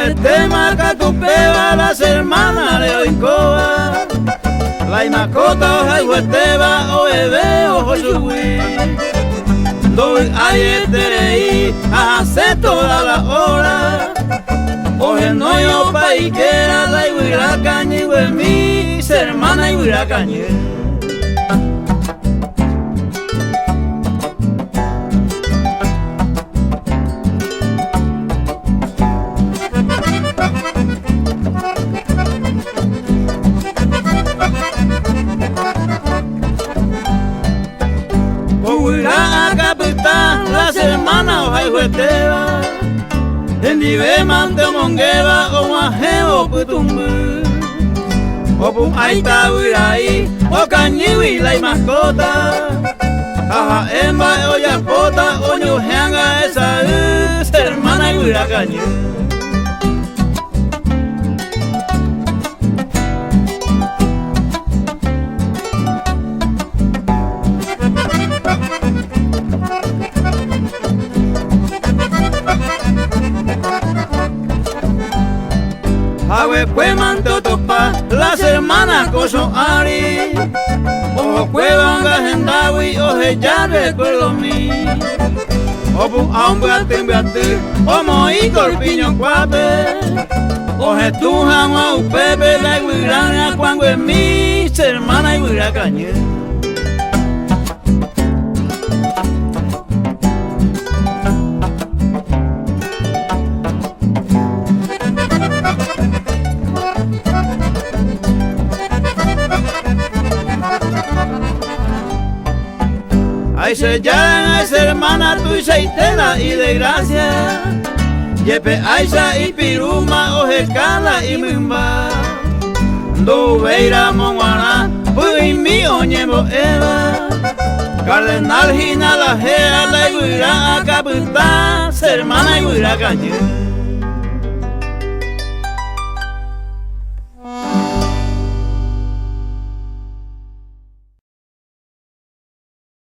el tema que tu peba las hermanas de Oincoa. La mascota o el hueteba o bebé o joyuí. Doy ayer tereí hace toda la hora. Oje no yo pa' Iquera la iguira cañe y mi hermana iguira cañe. Las hermanas o hueteba en diveman de mongueva o majeo putumbu o pum aita uirai o cañiwi la mascota aja emba o yapota o ñujeanga esa hermana y uira cañi. Awe cueman totopa las hermanas coso ari. Ojo cuevan gajendawi oje ya recuerdo mi. Opu aumbeate omo y corpiño cuape. Oje tujan o pepe la iguirana cuando es mi hermana iguira cañe. Ay se llaman esa hermana tu y seitena y de gracia. Yepe Aisha y Piruma o Jecala y Mimba. Do veira monguana, pues mi oñemo eva. Cardenal Gina la gea la iguira a capital, hermana iguira cañe.